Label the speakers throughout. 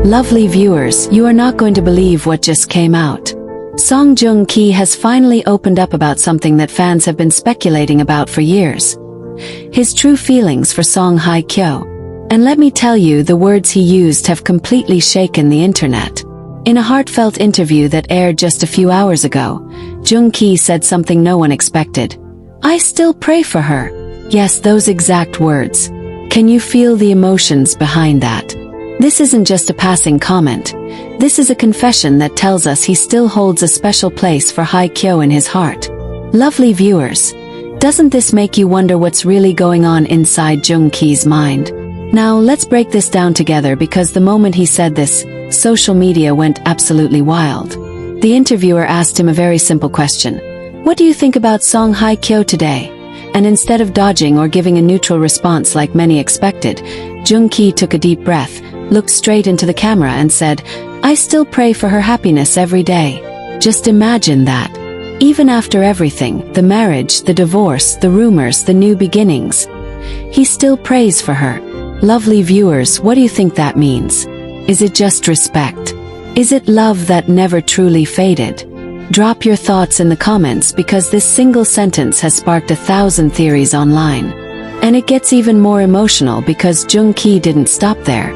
Speaker 1: Lovely viewers, you are not going to believe what just came out. Song Joong has finally opened up about something that fans have been speculating about for years. His true feelings for Song Hye Kyo. And let me tell you, the words he used have completely shaken the internet. In a heartfelt interview that aired just a few hours ago, Joong said something no one expected. "I still pray for her." Yes, those exact words. Can you feel the emotions behind that? This isn't just a passing comment. This is a confession that tells us he still holds a special place for Hye Kyo in his heart. Lovely viewers, doesn't this make you wonder what's really going on inside Joong's mind? Now let's break this down together, because the moment he said this, social media went absolutely wild. The interviewer asked him a very simple question. "What do you think about Song Hye Kyo today?" And instead of dodging or giving a neutral response like many expected, Joong took a deep breath, looked straight into the camera and said, "I still pray for her happiness every day." Just imagine that. Even after everything, the marriage, the divorce, the rumors, the new beginnings, he still prays for her. Lovely viewers, what do you think that means? Is it just respect? Is it love that never truly faded? Drop your thoughts in the comments, because this single sentence has sparked 1,000 theories online. And it gets even more emotional because Joong didn't stop there.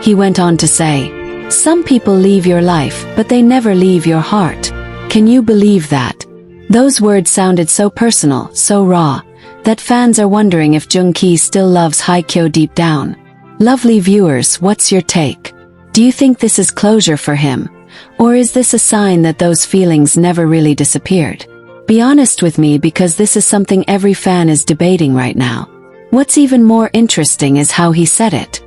Speaker 1: He went on to say, "Some people leave your life, but they never leave your heart." Can you believe that? Those words sounded so personal, so raw, that fans are wondering if Joong still loves Hye Kyo deep down. Lovely viewers, what's your take? Do you think this is closure for him? Or is this a sign that those feelings never really disappeared? Be honest with me, because this is something every fan is debating right now. What's even more interesting is how he said it.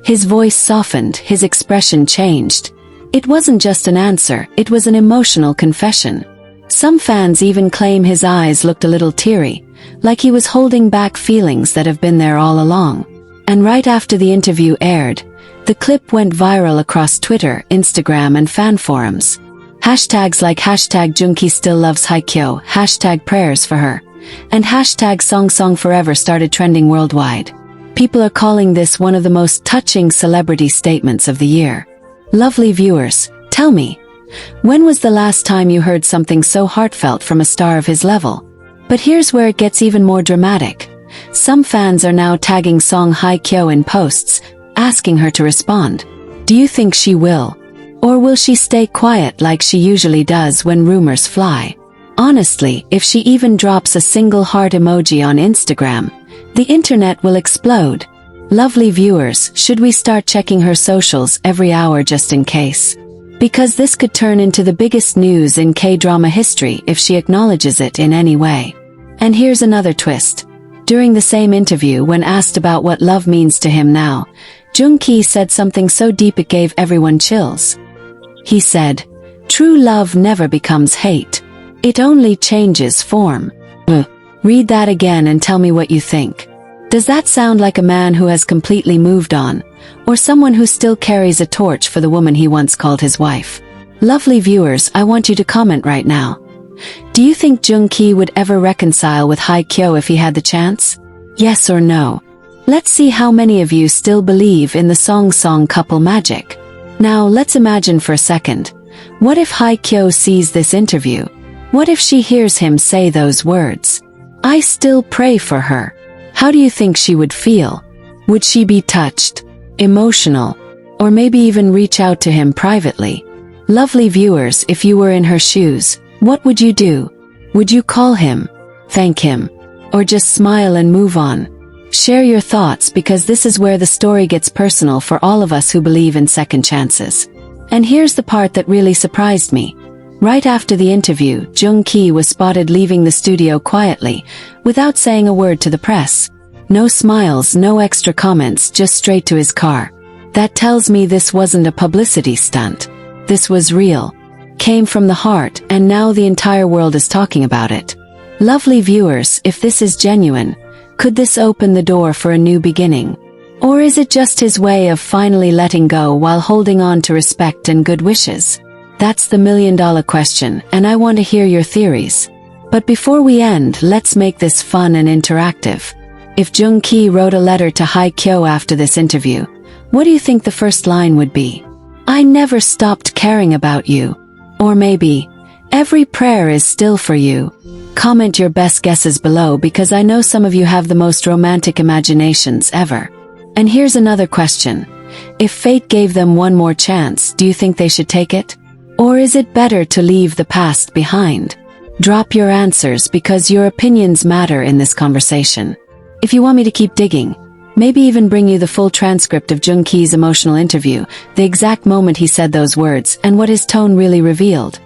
Speaker 1: His voice softened, his expression changed. It wasn't just an answer, it was an emotional confession. Some fans even claim his eyes looked a little teary, like he was holding back feelings that have been there all along. And right after the interview aired, the clip went viral across Twitter, Instagram and fan forums. Hashtags like #Joong still loves Hye Kyo, #prayers for her, and #Song forever started trending worldwide. People are calling this one of the most touching celebrity statements of the year. Lovely viewers, tell me, when was the last time you heard something so heartfelt from a star of his level? But here's where it gets even more dramatic. Some fans are now tagging Song Hye Kyo in posts, asking her to respond. Do you think she will? Or will she stay quiet like she usually does when rumors fly? Honestly, if she even drops a single heart emoji on Instagram, the internet will explode. Lovely viewers, should we start checking her socials every hour just in case? Because this could turn into the biggest news in K-drama history if she acknowledges it in any way. And here's another twist. During the same interview, when asked about what love means to him now, Joong said something so deep it gave everyone chills. He said, "True love never becomes hate. It only changes form." Read that again and tell me what you think. Does that sound like a man who has completely moved on, or someone who still carries a torch for the woman he once called his wife? Lovely viewers, I want you to comment right now. Do you think Joong would ever reconcile with Hye Kyo if he had the chance? Yes or no? Let's see how many of you still believe in the Song couple magic. Now let's imagine for a second. What if Hye Kyo sees this interview? What if she hears him say those words? "I still pray for her." How do you think she would feel? Would she be touched, emotional, or maybe even reach out to him privately? Lovely viewers, if you were in her shoes, what would you do? Would you call him, thank him, or just smile and move on? Share your thoughts, because this is where the story gets personal for all of us who believe in second chances. And here's the part that really surprised me. Right after the interview, Joong was spotted leaving the studio quietly, without saying a word to the press. No smiles, no extra comments, just straight to his car. That tells me this wasn't a publicity stunt. This was real. Came from the heart, and now the entire world is talking about it. Lovely viewers, if this is genuine, could this open the door for a new beginning? Or is it just his way of finally letting go while holding on to respect and good wishes? That's the million-dollar question, and I want to hear your theories. But before we end, let's make this fun and interactive. If Joong wrote a letter to Hye Kyo after this interview, What do you think the first line would be? I never stopped caring about you. Or maybe, every prayer is still for you. Comment your best guesses below because I know some of you have the most romantic imaginations ever. And here's another question. If fate gave them one more chance, do you think they should take it? Or is it better to leave the past behind? Drop your answers because your opinions matter in this conversation. If you want me to keep digging, maybe even bring you the full transcript of Joong Ki's emotional interview, the exact moment he said those words, and what his tone really revealed.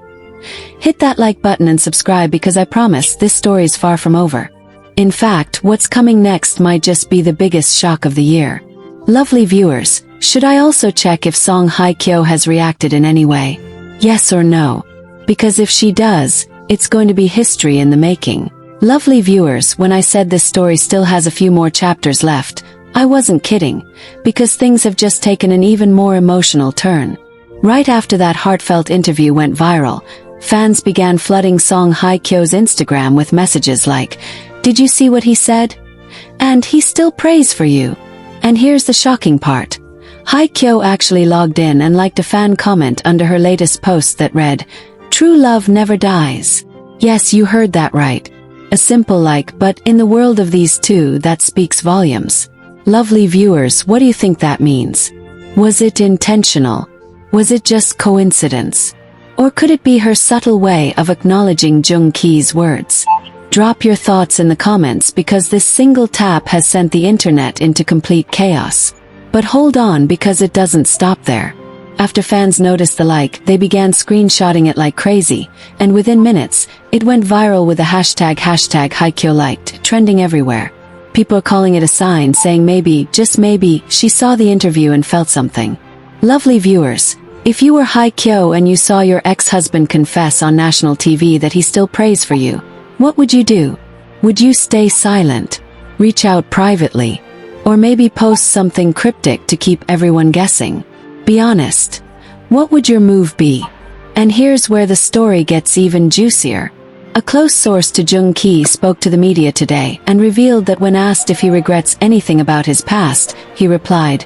Speaker 1: Hit that like button and subscribe because I promise this story is far from over. In fact, what's coming next might just be the biggest shock of the year. Lovely viewers, should I also check if song Hye Kyo has reacted in any way? Yes or no? Because if she does, it's going to be history in the making. Lovely viewers, when I said this story still has a few more chapters left, I wasn't kidding, because things have just taken an even more emotional turn. Right after that heartfelt interview went viral, fans began flooding Song Hye Kyo's Instagram with messages like, "Did you see what he said? And he still prays for you." And here's the shocking part. Hye Kyo actually logged in and liked a fan comment under her latest post that read, "True love never dies." Yes, you heard that right. A simple like, but in the world of these two, that speaks volumes. Lovely viewers, what do you think that means? Was it intentional? Was it just coincidence? Or could it be her subtle way of acknowledging Joong Ki's words? Drop your thoughts in the comments because this single tap has sent the internet into complete chaos. But hold on because it doesn't stop there. After fans noticed the like, they began screenshotting it like crazy, and within minutes, it went viral with the hashtag Hye Kyo liked, trending everywhere. People are calling it a sign, saying maybe, just maybe, she saw the interview and felt something. Lovely viewers, if you were Hye Kyo and you saw your ex-husband confess on national TV that he still prays for you, what would you do? Would you stay silent? Reach out privately? Or maybe post something cryptic to keep everyone guessing? Be honest. What would your move be? And here's where the story gets even juicier. A close source to Joong Ki spoke to the media today and revealed that when asked if he regrets anything about his past, he replied,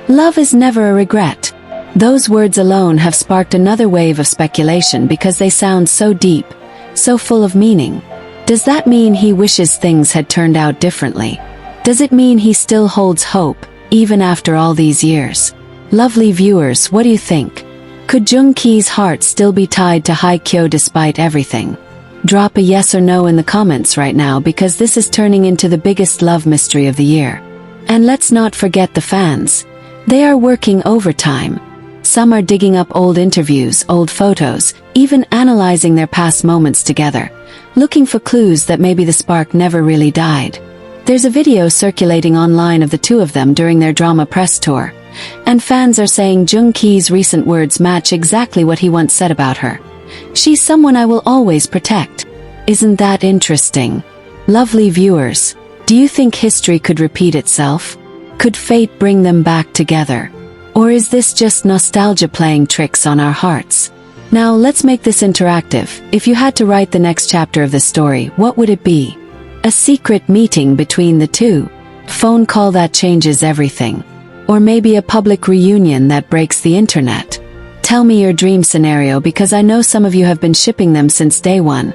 Speaker 1: "Love is never a regret." Those words alone have sparked another wave of speculation because they sound so deep, so full of meaning. Does that mean he wishes things had turned out differently? Does it mean he still holds hope, even after all these years? Lovely viewers, what do you think? Could Joong Ki's heart still be tied to Hye Kyo despite everything? Drop a yes or no in the comments right now because this is turning into the biggest love mystery of the year. And let's not forget the fans. They are working overtime. Some are digging up old interviews, old photos, even analyzing their past moments together, looking for clues that maybe the spark never really died. There's a video circulating online of the two of them during their drama press tour, and fans are saying Joong Ki's recent words match exactly what he once said about her. She's someone I will always protect. Isn't that interesting? Lovely viewers, do you think history could repeat itself? Could fate bring them back together? Or is this just nostalgia playing tricks on our hearts? Now let's make this interactive. If you had to write the next chapter of this story, what would it be? A secret meeting between the two? Phone call that changes everything? Or maybe a public reunion that breaks the internet? Tell me your dream scenario because I know some of you have been shipping them since day one,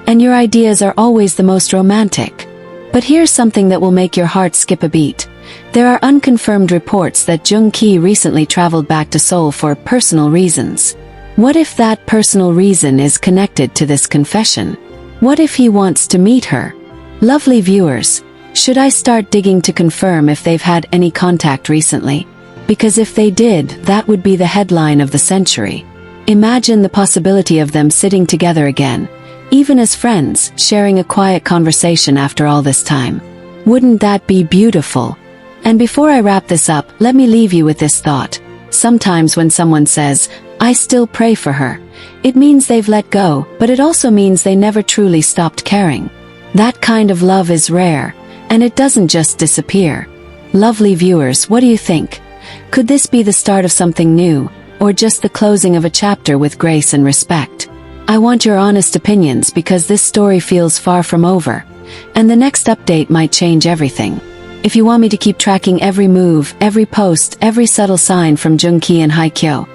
Speaker 1: and your ideas are always the most romantic. But here's something that will make your heart skip a beat. There are unconfirmed reports that Joong Ki recently traveled back to Seoul for personal reasons. What if that personal reason is connected to this confession? What if he wants to meet her? Lovely viewers, should I start digging to confirm if they've had any contact recently? Because if they did, that would be the headline of the century. Imagine the possibility of them sitting together again, even as friends, sharing a quiet conversation after all this time. Wouldn't that be beautiful? And before I wrap this up, let me leave you with this thought. Sometimes when someone says, "I still pray for her," it means they've let go, but it also means they never truly stopped caring. That kind of love is rare, and it doesn't just disappear. Lovely viewers, what do you think? Could this be the start of something new, or just the closing of a chapter with grace and respect? I want your honest opinions because this story feels far from over, and the next update might change everything. If you want me to keep tracking every move, every post, every subtle sign from Joong and Hye Kyo,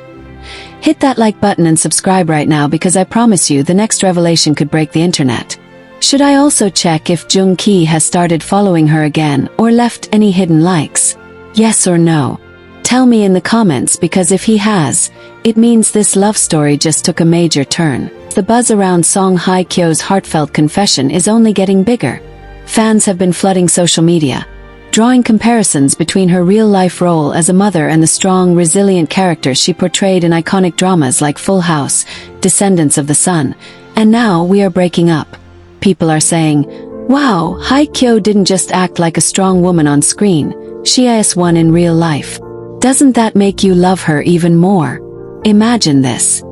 Speaker 1: hit that like button and subscribe right now, because I promise you the next revelation could break the internet. Should I also check if Joong has started following her again or left any hidden likes? Yes or no? Tell me in the comments, because if he has, it means this love story just took a major turn. The buzz around Song Hye Kyo's heartfelt confession is only getting bigger. Fans have been flooding social media, drawing comparisons between her real-life role as a mother and the strong, resilient characters she portrayed in iconic dramas like Full House, Descendants of the Sun, and Now We Are Breaking Up. People are saying, wow, Hye Kyo didn't just act like a strong woman on screen, she is one in real life. Doesn't that make you love her even more? Imagine this.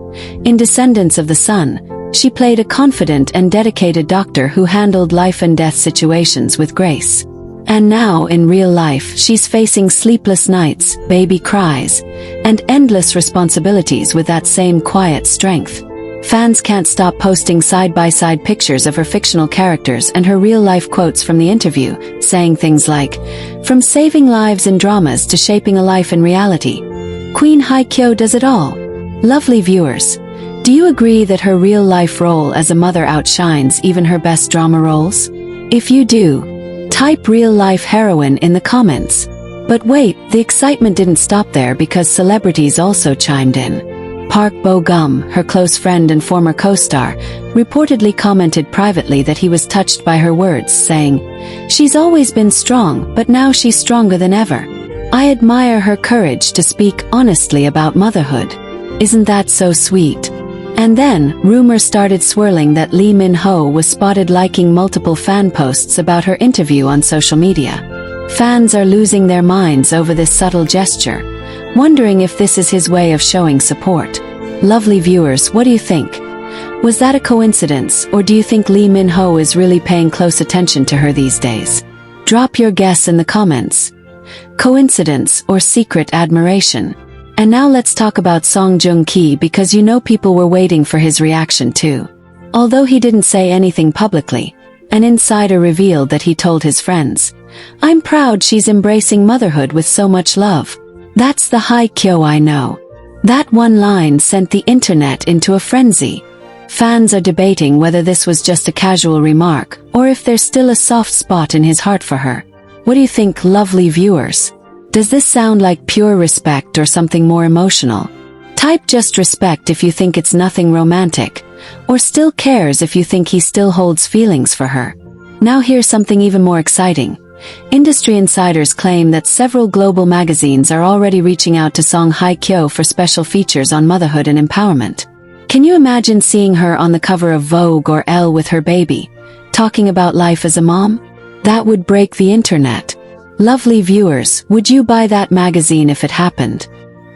Speaker 1: In Descendants of the Sun, she played a confident and dedicated doctor who handled life and death situations with grace. And now in real life she's facing sleepless nights, baby cries, and endless responsibilities with that same quiet strength. Fans can't stop posting side-by-side pictures of her fictional characters and her real-life quotes from the interview, saying things like, "From saving lives in dramas to shaping a life in reality, Queen Hye Kyo does it all." Lovely viewers, do you agree that her real-life role as a mother outshines even her best drama roles? If you do, type real-life heroine in the comments. But wait, the excitement didn't stop there, because celebrities also chimed in. Park Bo-gum, her close friend and former co-star, reportedly commented privately that he was touched by her words, saying, "She's always been strong, but now she's stronger than ever. I admire her courage to speak honestly about motherhood. Isn't that so sweet?" And then, rumors started swirling that Lee Min-ho was spotted liking multiple fan posts about her interview on social media. Fans are losing their minds over this subtle gesture, wondering if this is his way of showing support. Lovely viewers, what do you think? Was that a coincidence, or do you think Lee Min-ho is really paying close attention to her these days? Drop your guess in the comments. Coincidence or secret admiration? And now let's talk about Song Joong, because you know people were waiting for his reaction too. Although he didn't say anything publicly, an insider revealed that he told his friends, "I'm proud she's embracing motherhood with so much love. That's the Hye Kyo I know." That one line sent the internet into a frenzy. Fans are debating whether this was just a casual remark, or if there's still a soft spot in his heart for her. What do you think, lovely viewers? Does this sound like pure respect or something more emotional? Type just respect if you think it's nothing romantic, or still cares if you think he still holds feelings for her. Now here's something even more exciting. Industry insiders claim that several global magazines are already reaching out to Song Hye Kyo for special features on motherhood and empowerment. Can you imagine seeing her on the cover of Vogue or Elle with her baby, talking about life as a mom? That would break the internet. Lovely viewers, would you buy that magazine if it happened?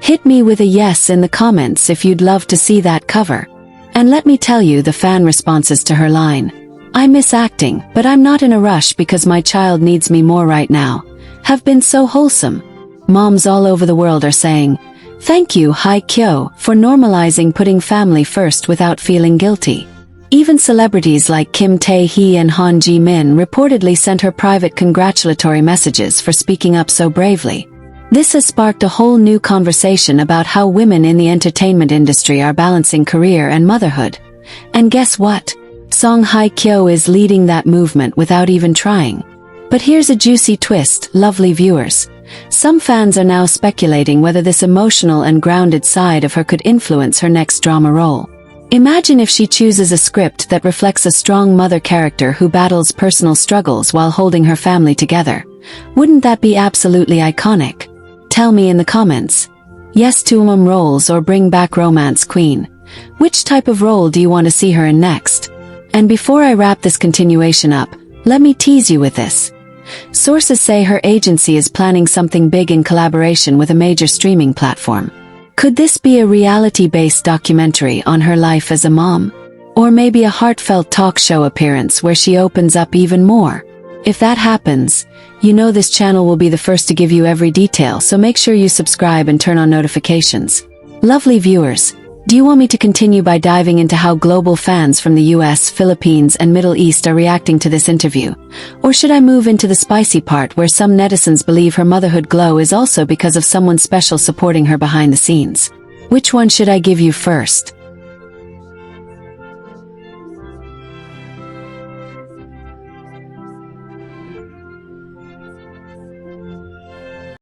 Speaker 1: Hit me with a yes in the comments if you'd love to see that cover. And let me tell you the fan responses to her line, "I miss acting, but I'm not in a rush because my child needs me more right now," have been so wholesome. Moms all over the world are saying, "Thank you, Hye Kyo, for normalizing putting family first without feeling guilty." Even celebrities like Kim Tae-hee and Han Ji-min reportedly sent her private congratulatory messages for speaking up so bravely. This has sparked a whole new conversation about how women in the entertainment industry are balancing career and motherhood. And guess what? Song Hye Kyo is leading that movement without even trying. But here's a juicy twist, lovely viewers. Some fans are now speculating whether this emotional and grounded side of her could influence her next drama role. Imagine if she chooses a script that reflects a strong mother character who battles personal struggles while holding her family together. Wouldn't that be absolutely iconic? Tell me in the comments. Yes to roles or bring back romance queen. Which type of role do you want to see her in next? And before I wrap this continuation up, let me tease you with this. Sources say her agency is planning something big in collaboration with a major streaming platform. Could this be a reality-based documentary on her life as a mom? Or maybe a heartfelt talk show appearance where she opens up even more? If that happens, you know this channel will be the first to give you every detail, so make sure you subscribe and turn on notifications. Lovely viewers, Do you want me to continue by diving into how global fans from the US, Philippines, and Middle East are reacting to this interview? Or should I move into the spicy part where some netizens believe her motherhood glow is also because of someone special supporting her behind the scenes? Which one should I give you first?